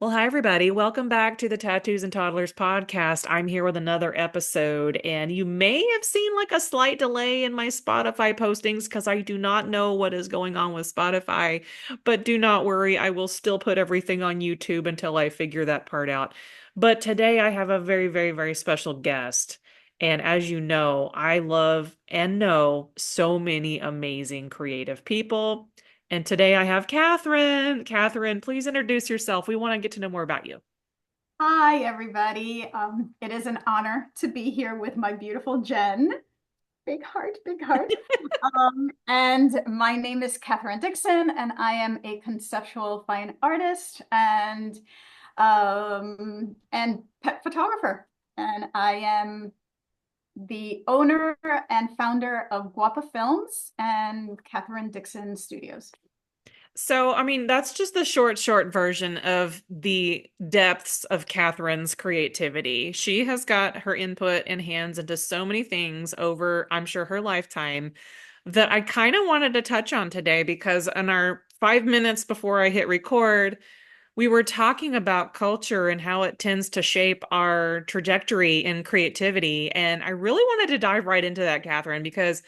Well, hi, everybody. Welcome back to the Tattoos and Toddlers podcast. I'm here with another episode, and you may have seen like a slight delay in my Spotify postings because I do not know what is going on with Spotify. But do not worry, I will still put everything on YouTube until I figure that part out. But today I have a very, very, very special guest. And as you know, I love and know so many amazing creative people. And today I have Katherine. Katherine, please introduce yourself. We want to get to know more about you. Hi, everybody. It is an honor to be here with my beautiful Jen. Big heart, big heart. And my name is Katherine Dickson, and I am a conceptual fine artist and pet photographer. And I am the owner and founder of Guapa Films and Katherine Dickson Studios. So, I mean, that's just the short version of the depths of Katherine's creativity. She has got her input and hands into so many things over, I'm sure, her lifetime that I kind of wanted to touch on today because in our 5 minutes before I hit record, we were talking about culture and how it tends to shape our trajectory in creativity. And I really wanted to dive right into that, Katherine, because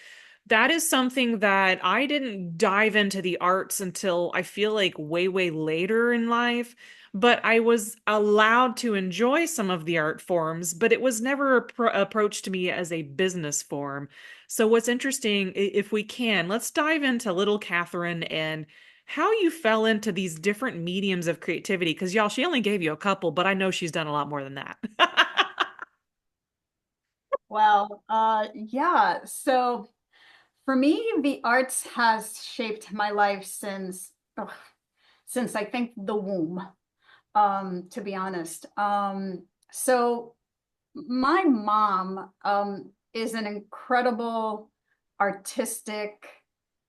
that is something that I didn't dive into the arts until I feel like way, way later in life. But I was allowed to enjoy some of the art forms, but it was never approached to me as a business form. So, what's interesting, if we can, let's dive into little Katherine and how you fell into these different mediums of creativity. Because, y'all, she only gave you a couple, but I know she's done a lot more than that. Yeah. So for me, the arts has shaped my life since I think the womb, to be honest. So my mom is an incredible, artistic,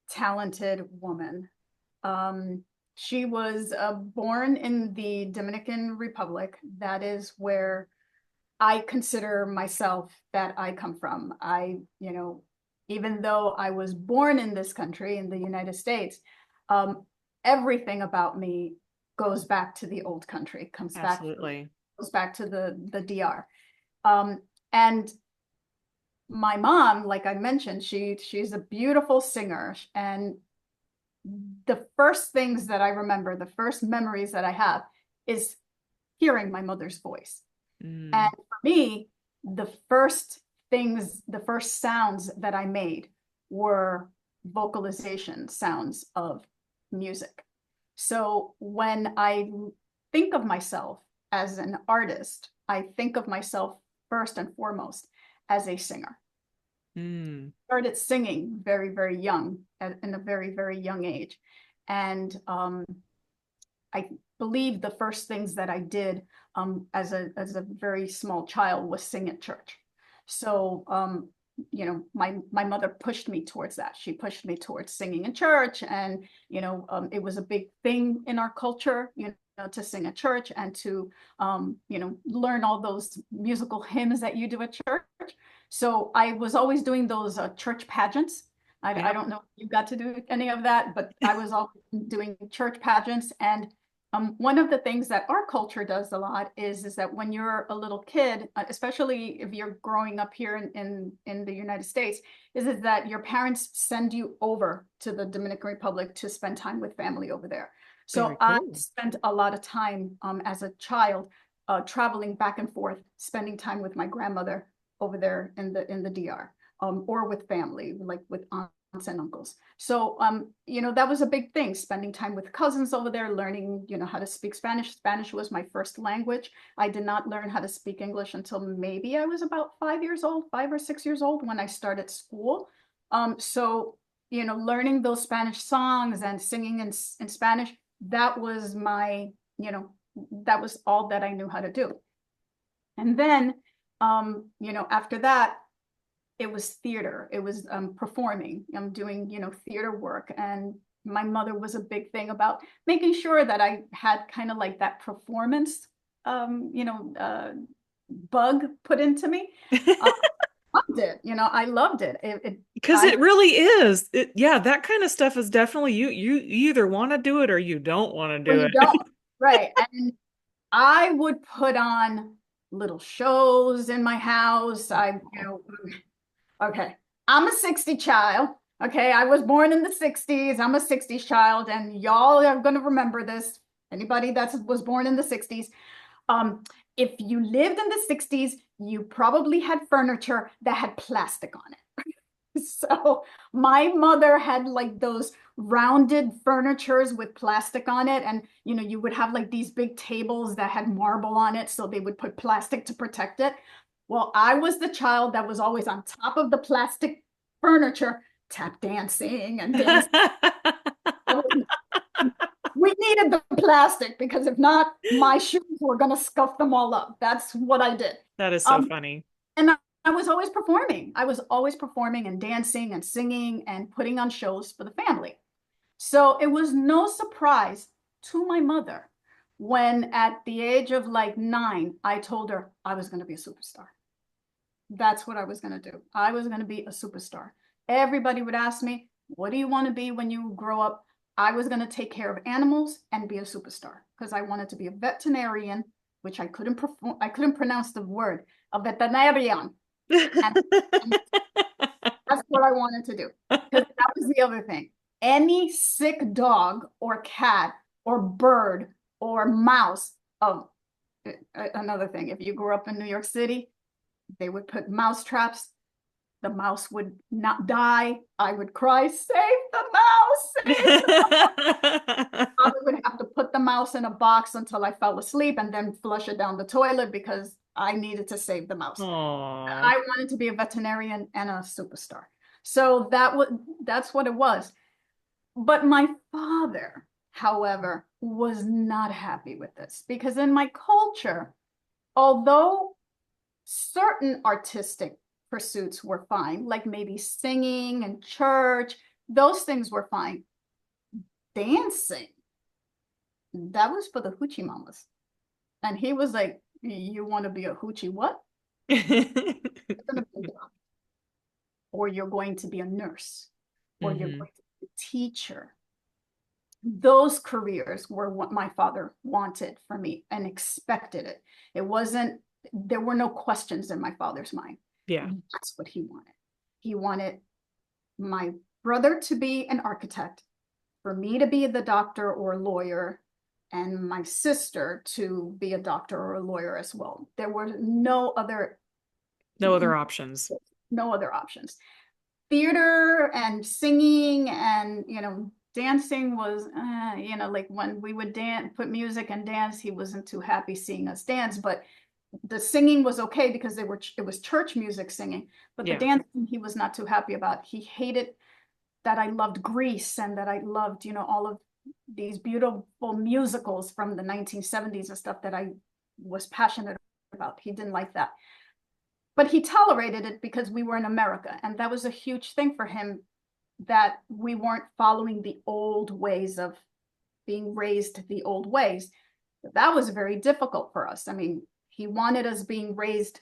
talented woman. Um, she was born in the Dominican Republic. That is where I consider myself that I come from. Even though I was born in this country, in the United States, um, everything about me goes back to the old country, Absolutely. goes back to the DR. And my mom, like I mentioned, she's a beautiful singer, and the first things that I remember, the first memories that I have, is hearing my mother's voice. And Mm, for me, the first sounds that I made were vocalization sounds of music. So when I think of myself as an artist, I think of myself first and foremost as a singer. mm. Started singing very, very young, in a very, very young age. And I believe the first things that I did as a very small child was sing at church. So my mother pushed me towards that. She pushed me towards singing in church, and it was a big thing in our culture, to sing at church and to learn all those musical hymns that you do at church. So I was always doing those church pageants. I Yep. don't know if you got to do any of that, but I was always doing church pageants. And one of the things that our culture does a lot is that when you're a little kid, especially if you're growing up here in the United States, is that your parents send you over to the Dominican Republic to spend time with family over there. Very So I cool. spent a lot of time as a child traveling back and forth, spending time with my grandmother over there in the DR, or with family, like with aunts and uncles. So that was a big thing, spending time with cousins over there, learning, how to speak Spanish. Spanish was my first language. I did not learn how to speak English until maybe I was about 5 years old, 5 or 6 years old when I started school. So learning those Spanish songs and singing in Spanish, that was that was all that I knew how to do. And then, after that, it was theater. It was performing. I'm doing, theater work. And my mother was a big thing about making sure that I had kind of like that performance, um, you know, uh, bug put into me. I loved it. I loved it. Because I it really is. Yeah, that kind of stuff is definitely you either want to do it or you don't want to or do you it. don't, right? And I would put on little shows in my house. Okay, I'm a 60 child. Okay, I was born in the 60s. I'm a 60s child, and y'all are going to remember this. Anybody that was born in the 60s. Um, if you lived in the 60s, you probably had furniture that had plastic on it. So my mother had like those rounded furnitures with plastic on it. And, you would have like these big tables that had marble on it. So they would put plastic to protect it. Well, I was the child that was always on top of the plastic furniture, tap dancing and dancing. We needed the plastic because if not, my shoes were going to scuff them all up. That's what I did. That is so Um, funny. and I was always performing. I was always performing and dancing and singing and putting on shows for the family. So it was no surprise to my mother when at the age of like 9, I told her I was going to be a superstar. That's what I was going to do. I was going to be a superstar. Everybody would ask me, what do you want to be when you grow up? I was going to take care of animals and be a superstar because I wanted to be a veterinarian, which I couldn't pronounce the word, a veterinarian. And that's what I wanted to do. Because that was the other thing. Any sick dog or cat or bird or mouse, oh, another thing, if you grew up in New York City, they would put mouse traps. The mouse would not die. I would cry, save the mouse, save the mouse. I would have to put the mouse in a box until I fell asleep and then flush it down the toilet because I needed to save the mouse. Aww. I wanted to be a veterinarian and a superstar. So that's what it was. But my father, however, was not happy with this because in my culture, although certain artistic pursuits were fine, like maybe singing and church, those things were fine. Dancing, that was for the hoochie mamas. And he was like, you want to be a hoochie what? Or you're going to be a nurse, or you're going to be a teacher. Those careers were what my father wanted for me and expected it. There were no questions in my father's mind. Yeah. That's what he wanted. He wanted my brother to be an architect, for me to be the doctor or lawyer, and my sister to be a doctor or a lawyer as well. There were no other options. No other options. Theater and singing and, dancing was, like when we would put music and dance, he wasn't too happy seeing us dance, but the singing was okay because it was church music singing, but the dancing he was not too happy about. He hated that I loved Grease and that I loved, all of these beautiful musicals from the 1970s and stuff that I was passionate about. He didn't like that. But he tolerated it because we were in America. And that was a huge thing for him, that we weren't following the old ways of being raised the old ways. That was very difficult for us. I mean, he wanted us being raised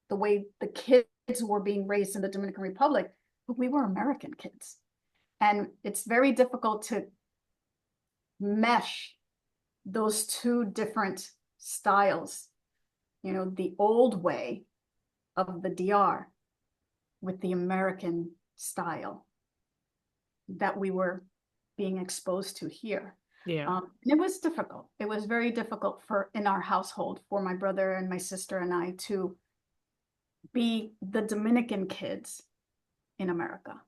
the way the kids were being raised in the Dominican Republic, but we were American kids. And it's very difficult to mesh those two different styles, the old way of the DR with the American style that we were being exposed to here. Yeah. And it was difficult. It was very difficult in our household for my brother and my sister and I to be the Dominican kids in America.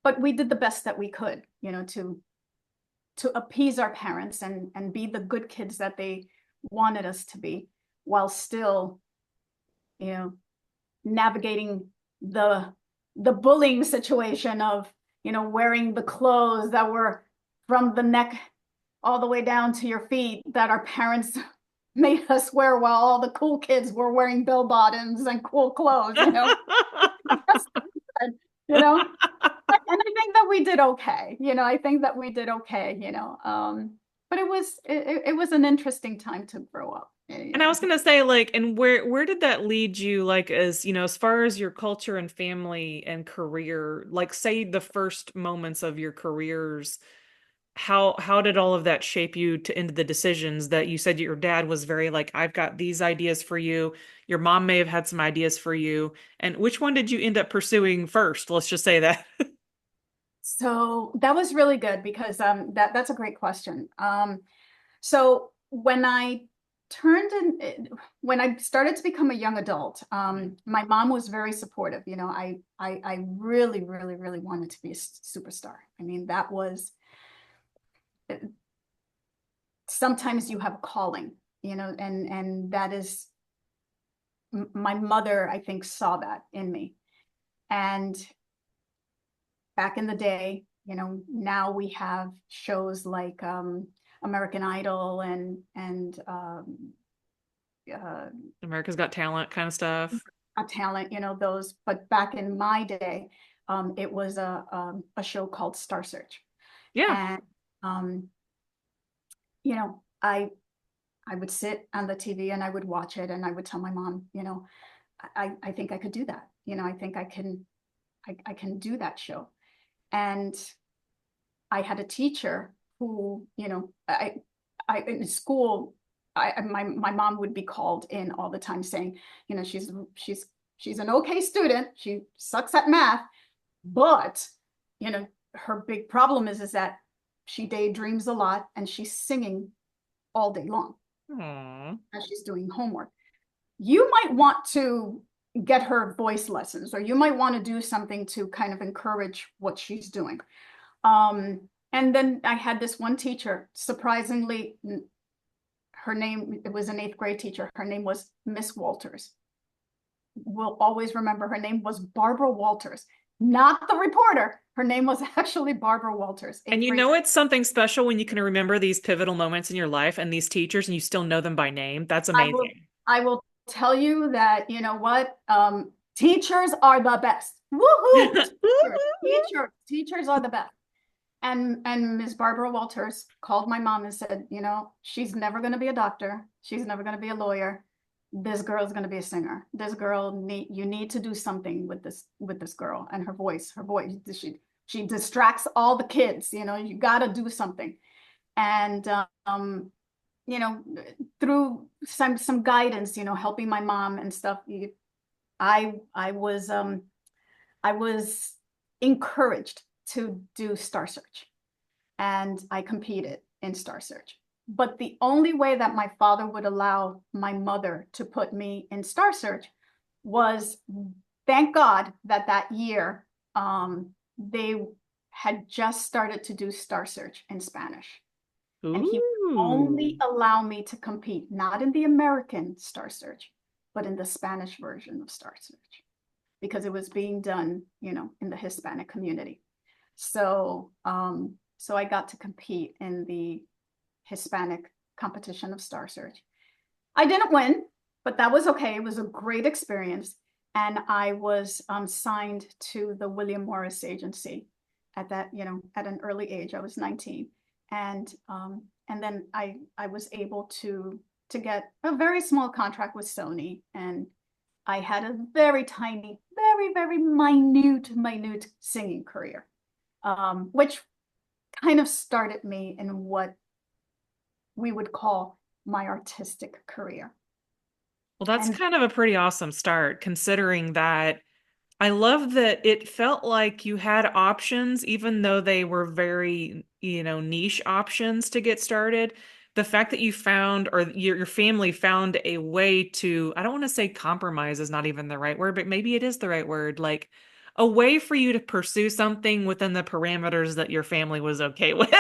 But we did the best that we could, to appease our parents and be the good kids that they wanted us to be, while still, navigating the bullying situation of, wearing the clothes that were from the neck all the way down to your feet that our parents made us wear, while all the cool kids were wearing bell bottoms and cool clothes, you know. And I think that we did okay. I think that we did okay. But it was an interesting time to grow up. And I was gonna say, like, and where did that lead you, like, as far as your culture and family and career, like, say the first moments of your careers, how did all of that shape you to into the decisions that you said your dad was very like, I've got these ideas for you. Your mom may have had some ideas for you. And which one did you end up pursuing first? Let's just say that. So that was really good because that's a great question. So when I started to become a young adult, my mom was very supportive. You know, I really, really, really wanted to be a superstar. I mean, that was sometimes you have a calling, you know, and that is my mother, I think, saw that in me. And back in the day, you know, now we have shows like American Idol and uh, America's Got Talent kind of stuff. a talent, you know, those. But back in my day, it was a show called Star Search, Yeah. and um, you know, I would sit on the TV and I would watch it, and I would tell my mom, you know, I think I could do that. You know, I think I can do that show. And I had a teacher who, you know, I in school, my mom would be called in all the time saying, you know, she's an okay student. She sucks at math, but, you know, her big problem is that she daydreams a lot and she's singing all day long Aw. as she's doing homework. You might want to get her voice lessons, or you might want to do something to kind of encourage what she's doing. And then I had this one teacher, surprisingly, her name, it was an eighth grade teacher. Her name was Miss Walters. We'll always remember her name was Barbara Walters, not the reporter. Her name was actually Barbara Walters, And eighth you grade. know it's something special when you can remember these pivotal moments in your life and these teachers and you still know them by name. That's I will, amazing. I will tell you that, you know what? Teachers are the best. Woohoo! Teachers are the best. And Ms. Barbara Walters called my mom and said, you know, she's never going to be a doctor. She's never going to be a lawyer. This girl's going to be a singer. This girl you need to do something with this girl and her voice. She distracts all the kids. You know, you got to do something. And you know, through some guidance, you know, helping my mom and stuff, I I was um I was encouraged to do Star Search, and I competed in Star Search. But the only way that my father would allow my mother to put me in Star Search was, thank God that that year they had just started to do Star Search in Spanish. And he would Ooh. only allow me to compete, not in the American Star Search, but in the Spanish version of Star Search, because it was being done, you know, in the Hispanic community. So, so I got to compete in the Hispanic competition of Star Search. I didn't win, but that was okay. It was a great experience. And I was signed to the William Morris Agency at that, you know, at an early age. I was 19. And then I was able to get a very small contract with Sony, and I had a very tiny, very, very minute singing career, which kind of started me in what we would call my artistic career. Well, that's And kind of a pretty awesome start, considering that I love that it felt like you had options, even though they were very, niche options to get started. The fact that you found, or your family found a way to, I don't want to say compromise is not even the right word, but maybe it is the right word, like a way for you to pursue something within the parameters that your family was okay with.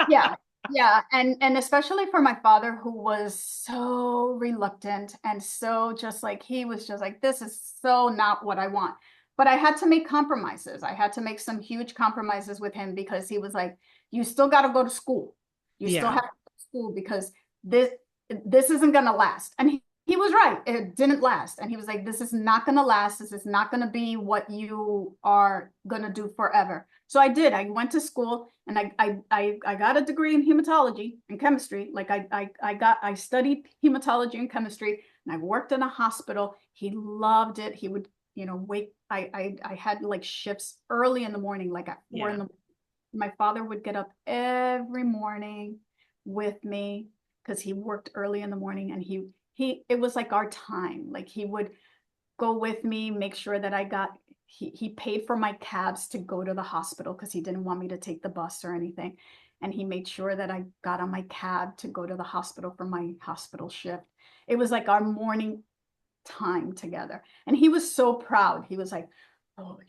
yeah, yeah, and especially for my father, who was so reluctant and so just like, he was just like, this is so not what I want. But I had to make compromises. I had to make some huge compromises with him, because he was like, you still got to go to school. You still Yeah. have to go to school, because this isn't gonna last. And he was right. It didn't last. And he was like, this is not gonna last. This is not gonna be what you are gonna do forever. So I did. I went to school, and I got a degree in hematology and chemistry. Like I studied hematology and chemistry, and I worked in a hospital. He loved it. He would, you know, wake. I had like shifts early in the morning, like at 4 in Yeah. the morning. My father would get up every morning with me because he worked early in the morning, and it was like our time. Like he would go with me, make sure that he paid for my cabs to go to the hospital because he didn't want me to take the bus or anything. And he made sure that I got on my cab to go to the hospital for my hospital shift. It was like our morning time together. And he was so proud. He was like, "Oh,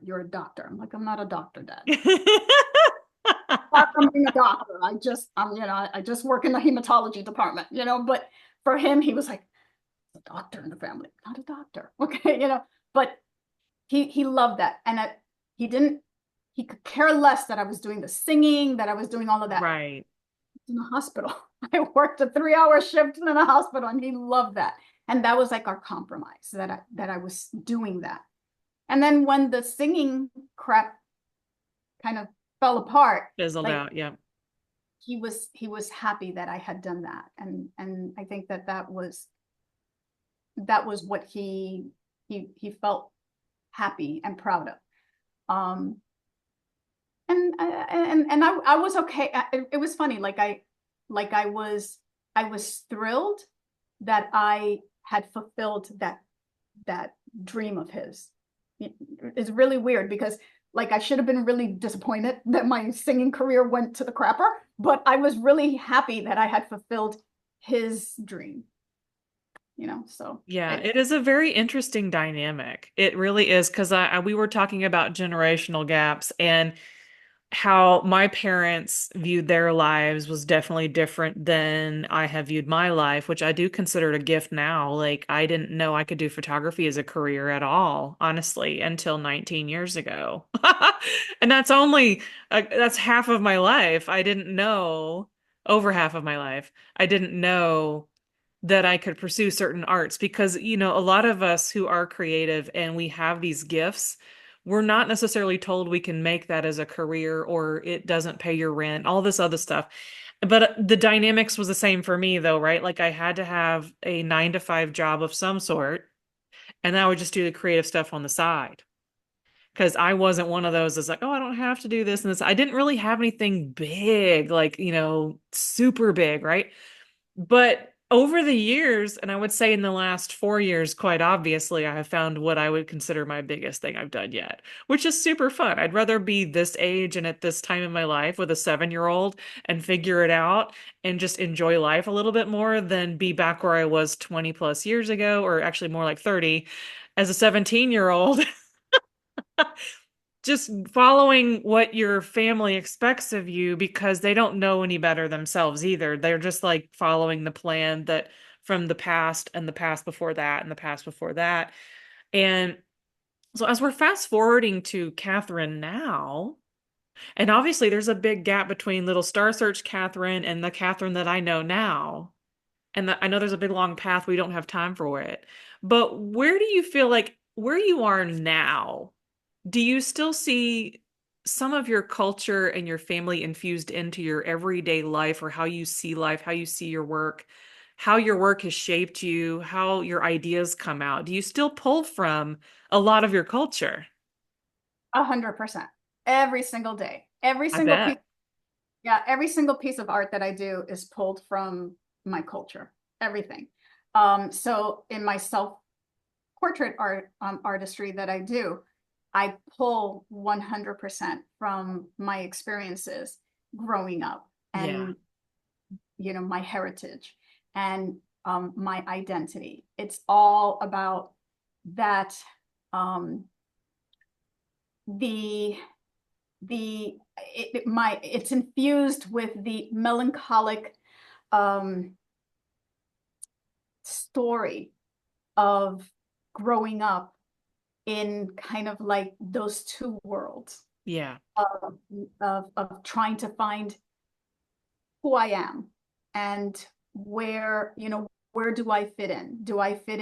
you're a doctor." I'm like, "I'm not a doctor, Dad. Far from being a doctor. I just work in the hematology department, but for him, he was like, a doctor in the family, not a doctor." Okay, but he loved that. And he could care less that I was doing the singing, that I was doing all of that Right. in the hospital. I worked a 3-hour shift in the hospital, and he loved that. And that was like our compromise, that I was doing that. And then when the singing crap kind of fell apart, Fizzled like out. Yeah. he was happy that I had done that. And I think that was what he felt happy and proud of. Um, and I was okay. It was funny. I was thrilled that I had fulfilled that dream of his. It's really weird because I should have been really disappointed that my singing career went to the crapper, but I was really happy that I had fulfilled his dream. So Yeah, it is a very interesting dynamic. It really is because we were talking about generational gaps and how my parents viewed their lives was definitely different than I have viewed my life, which I do consider it a gift now. Like I didn't know I could do photography as a career at all, honestly, until 19 years ago. And that's half of my life. I didn't know, over half of my life. I didn't know that I could pursue certain arts because, a lot of us who are creative and we have these gifts, we're not necessarily told we can make that as a career or it doesn't pay your rent, all this other stuff. But the dynamics was the same for me though, right? Like I had to have a 9 to 5 job of some sort, and I would just do the creative stuff on the side. Because I wasn't one of those that's like, oh, I don't have to do this and this. I didn't really have anything big, like, super big, right? But over the years, and I would say in the last 4 years, quite obviously, I have found what I would consider my biggest thing I've done yet, which is super fun. I'd rather be this age and at this time in my life with a 7 year old and figure it out and just enjoy life a little bit more than be back where I was 20 plus years ago, or actually more like 30, as a 17-year-old just following what your family expects of you because they don't know any better themselves either. They're just like following the plan that from the past and the past before that and the past before that. And so as we're fast forwarding to Katherine now, and obviously there's a big gap between little Star Search Katherine and the Katherine that I know now. And I know there's a big long path. We don't have time for it. But where do you feel like where you are now? Do you still see some of your culture and your family infused into your everyday life or how you see life, how you see your work, how your work has shaped you, how your ideas come out? Do you still pull from a lot of your culture? 100%. Every single day. Every I single piece. bet. Yeah, every single piece of art that I do is pulled from my culture. Everything. So in my self-portrait artistry that I do, I pull 100% from my experiences growing up, Yeah. and my heritage, and my identity. It's all about that. Um, the it's infused with the melancholic um, story of growing up in kind of like those two worlds Yeah. of, of trying to find who I am, and where do I fit in? Do I fit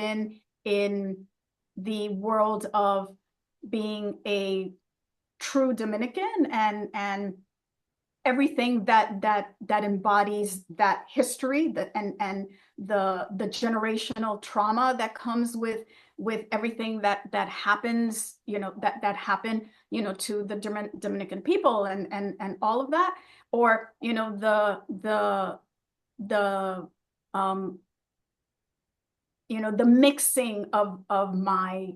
in the world of being a true Dominican, and everything that embodies that history, and the generational trauma that comes with with everything that happens, that happened, to the Dominican people and all of that, or the um the mixing of my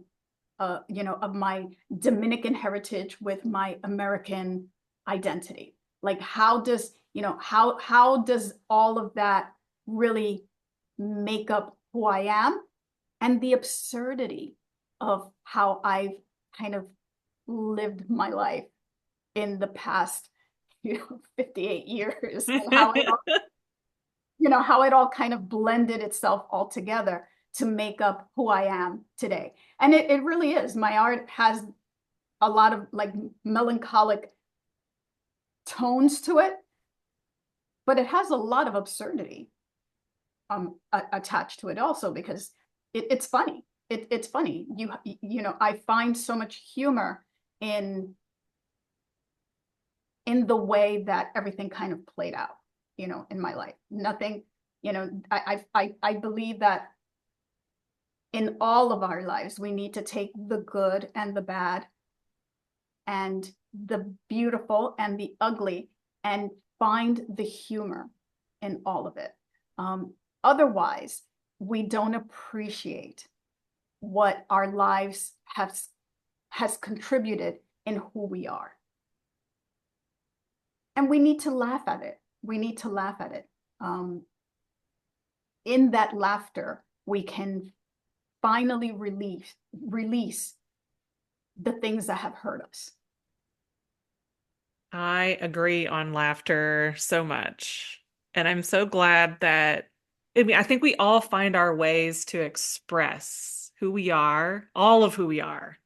of my Dominican heritage with my American identity. Like how does all of that really make up who I am, and the absurdity of how I've kind of lived my life in the past 58 years, and how it all kind of blended itself all together to make up who I am today. And it really is. My art has a lot of like melancholic tones to it, but it has a lot of absurdity attached to it also, because it's funny. It's funny. I find so much humor in the way that everything kind of played out, in my life. Nothing, I believe that in all of our lives, we need to take the good and the bad and the beautiful and the ugly and find the humor in all of it. Otherwise, we don't appreciate what our lives has contributed in who we are. And we need to laugh at it. We need to laugh at it. In that laughter, we can finally release the things that have hurt us. I agree on laughter so much. And I'm so glad that, I think we all find our ways to express who we are, all of who we are,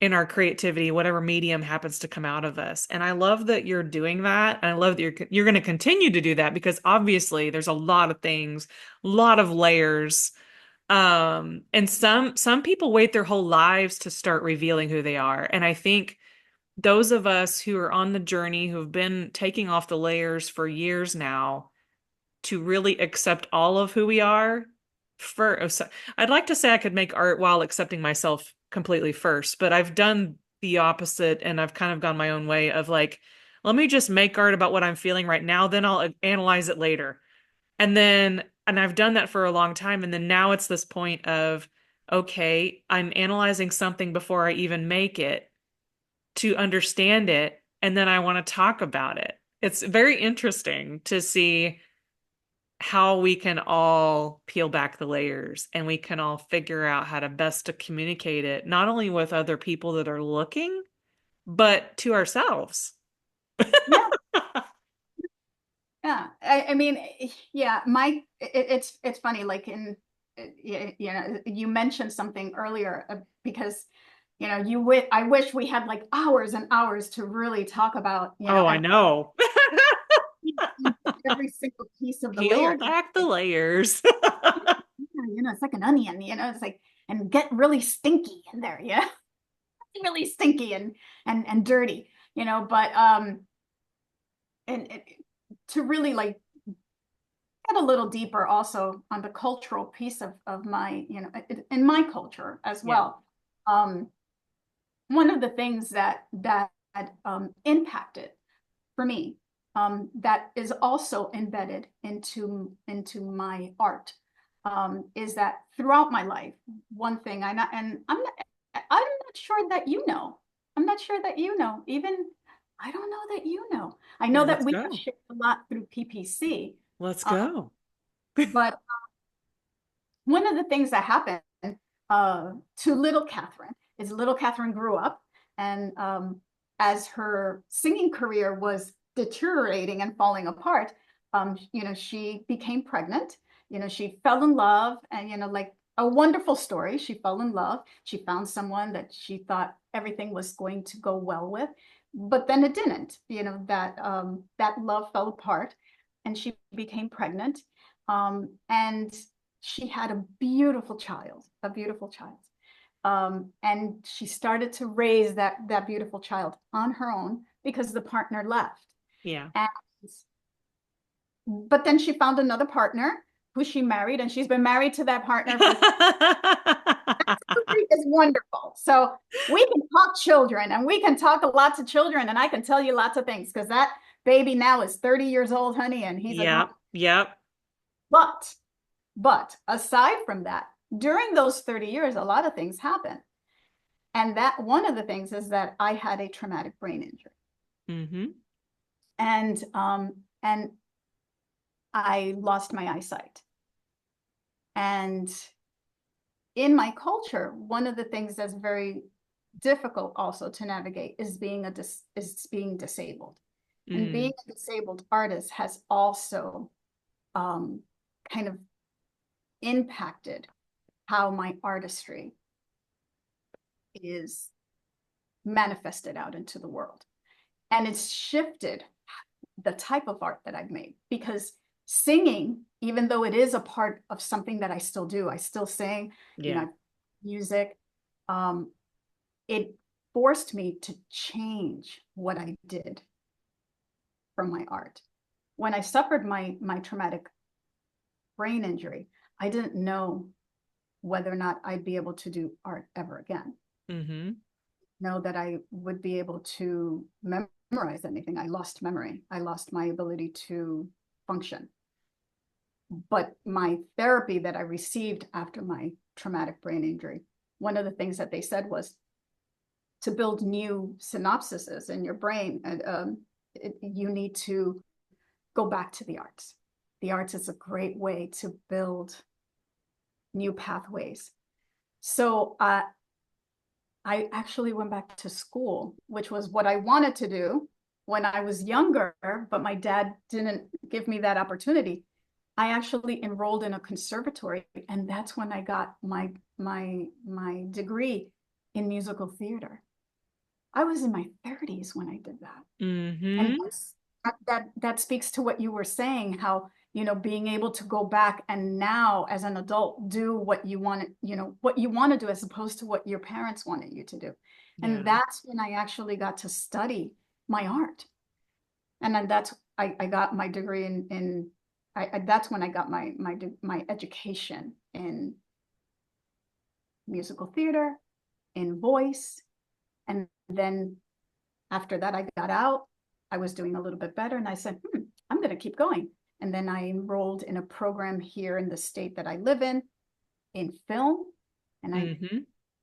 in our creativity, whatever medium happens to come out of us. And I love that you're doing that. And I love that you're going to continue to do that, because obviously there's a lot of things, a lot of layers. And some people wait their whole lives to start revealing who they are. And I think those of us who are on the journey, who have been taking off the layers for years now, to really accept all of who we are. I'd like to say I could make art while accepting myself completely first, but I've done the opposite, and I've kind of gone my own way of like, let me just make art about what I'm feeling right now, then I'll analyze it later. And I've done that for a long time, and then now it's this point of, okay, I'm analyzing something before I even make it to understand it, and then I want to talk about it. It's very interesting to see how we can all peel back the layers, and we can all figure out how to best to communicate it, not only with other people that are looking, but to ourselves. Yeah. Yeah. I mean, yeah, it's funny, like you mentioned something earlier, because I wish we had like hours and hours to really talk about, Oh, I know. every single piece of the Peel layer. back the layers. It's like an onion, it's like, and get really stinky in there, really stinky and dirty, but and to really like get a little deeper also on the cultural piece of my, in my culture as Yeah. well. One of the things that impacted for me, that is also embedded into my art, is that throughout my life, one thing I'm not sure that I'm not sure that even I don't know that I know Well, that let's we have go. shared a lot through PPC, Let's go. but one of the things that happened to little Katherine is little Katherine grew up, and as her singing career was deteriorating and falling apart, she became pregnant. She fell in love, and like a wonderful story. She fell in love. She found someone that she thought everything was going to go well with, but then it didn't. That love fell apart, and she became pregnant, and she had a beautiful child, and she started to raise that beautiful child on her own because the partner left. Yeah. And but then she found another partner who she married, and she's been married to that partner for is wonderful. So we can talk children, and we can talk lots of children, and I can tell you lots of things because that baby now is 30 years old, honey, and he's a grown. Yep. Yep. But aside from that, during those 30 years, a lot of things happen. And that one of the things is that I had a traumatic brain injury. Mm-hmm. And I lost my eyesight. And in my culture, one of the things that's very difficult also to navigate is being disabled. And being a disabled artist has also kind of impacted how my artistry is manifested out into the world. And it's shifted the type of art that I've made, because singing, even though it is a part of something that I still do, I still sing, music, it forced me to change what I did from my art. When I suffered my traumatic brain injury, I didn't know whether or not I'd be able to do art ever again. Mm-hmm. Know that I would be able to memorize anything. I lost memory. I lost my ability to function. But my therapy that I received after my traumatic brain injury, one of the things that they said was to build new synapses in your brain, and you need to go back to the arts. The arts is a great way to build new pathways. So I actually went back to school, which was what I wanted to do when I was younger, but my dad didn't give me that opportunity. I actually enrolled in a conservatory, and that's when I got my degree in musical theater. I was in my 30s when I did that. Mm-hmm. And that speaks to what you were saying, how, being able to go back and now as an adult do what you want to do as opposed to what your parents wanted you to do. And that's when I actually got to study my art. And then I got my degree that's when I got my education in musical theater, in voice. And then after that, I got out. I was doing a little bit better, and I said, I'm going to keep going. And then I enrolled in a program here in the state that I live in film, and I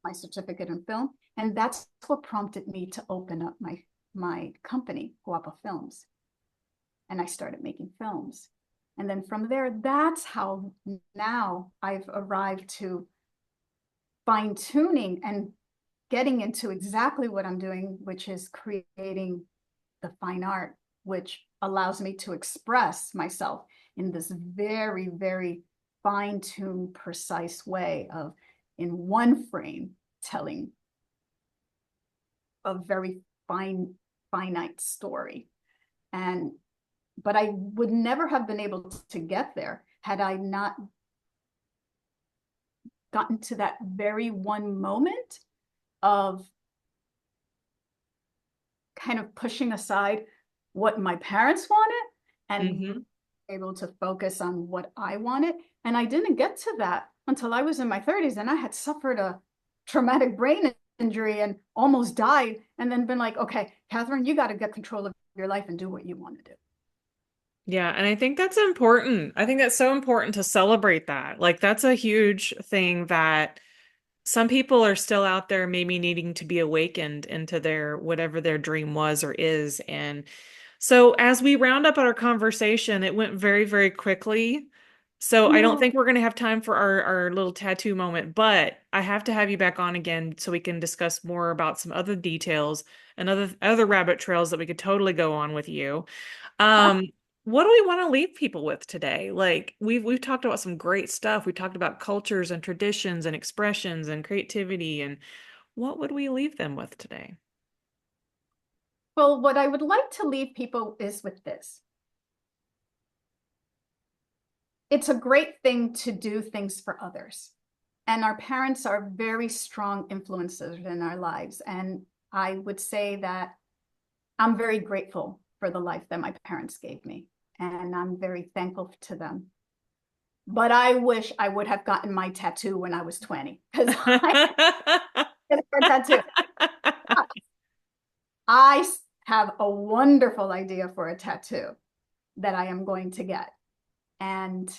my certificate in film. And that's what prompted me to open up my company, Guapa Films. And I started making films. And then from there, that's how now I've arrived to fine-tuning and getting into exactly what I'm doing, which is creating the fine art, which allows me to express myself in this very, very fine-tuned, precise way of, in one frame, telling a very finite story. But I would never have been able to get there had I not gotten to that very one moment of kind of pushing aside what my parents wanted and able to focus on what I wanted. And I didn't get to that until I was in my 30s, and I had suffered a traumatic brain injury and almost died, and then been like, okay, Katherine, you got to get control of your life and do what you want to do. Yeah, and I think that's important. I think that's so important to celebrate that. Like, that's a huge thing that some people are still out there maybe needing to be awakened into their whatever their dream was or is. And so as we round up our conversation, it went very, very quickly. So I don't think we're going to have time for our little tattoo moment, but I have to have you back on again so we can discuss more about some other details and other rabbit trails that we could totally go on with you. What do we want to leave people with today? Like we've talked about some great stuff. We talked about cultures and traditions and expressions and creativity, and what would we leave them with today? Well, what I would like to leave people is with this. It's a great thing to do things for others. And our parents are very strong influences in our lives. And I would say that I'm very grateful for the life that my parents gave me. And I'm very thankful to them. But I wish I would have gotten my tattoo when I was 20 because I get a tattoo. But I have a wonderful idea for a tattoo that I am going to get. And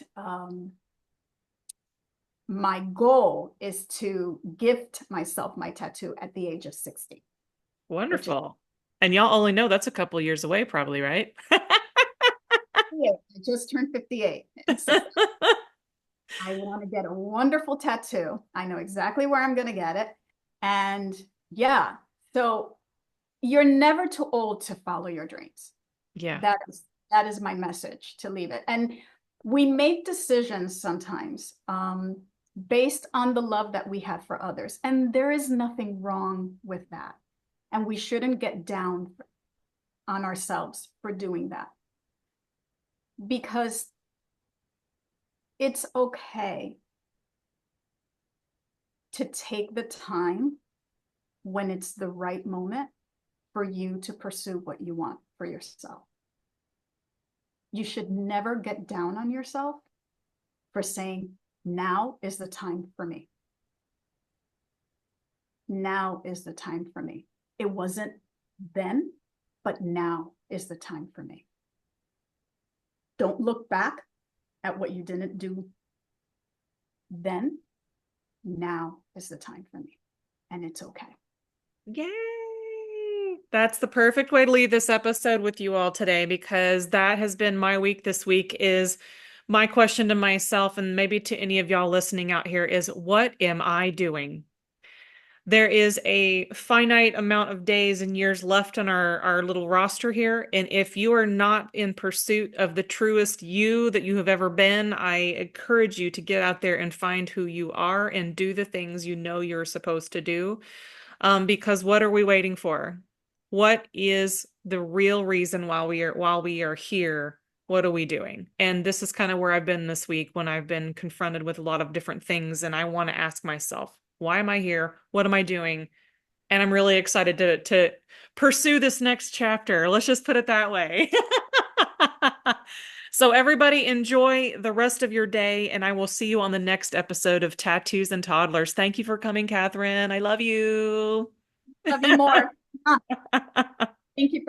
my goal is to gift myself my tattoo at the age of 60, which is, Wonderful. And y'all only know that's a couple years away, probably, right? yeah, I just turned 58. So I want to get a wonderful tattoo. I know exactly where I'm going to get it. And yeah, so you're never too old to follow your dreams. Yeah. That is my message, to leave it. And we make decisions sometimes based on the love that we have for others. And there is nothing wrong with that. And we shouldn't get down on ourselves for doing that, because it's okay to take the time when it's the right moment for you to pursue what you want for yourself. You should never get down on yourself for saying, now is the time for me. Now is the time for me. It wasn't then, but now is the time for me. Don't look back at what you didn't do then. Now is the time for me. And it's okay. Yay! That's the perfect way to leave this episode with you all today, because that has been my week this week. Is my question to myself, and maybe to any of y'all listening out here, is what am I doing? There is a finite amount of days and years left on our little roster here. And if you are not in pursuit of the truest you that you have ever been, I encourage you to get out there and find who you are and do the things you know you're supposed to do. Because what are we waiting for? What is the real reason while we are here? What are we doing? And this is kind of where I've been this week when I've been confronted with a lot of different things, and I want to ask myself, why am I here? What am I doing? And I'm really excited to pursue this next chapter. Let's just put it that way. So everybody enjoy the rest of your day, and I will see you on the next episode of Tattoos and Toddlers. Thank you for coming, Katherine. I love you. Love you more. Thank you for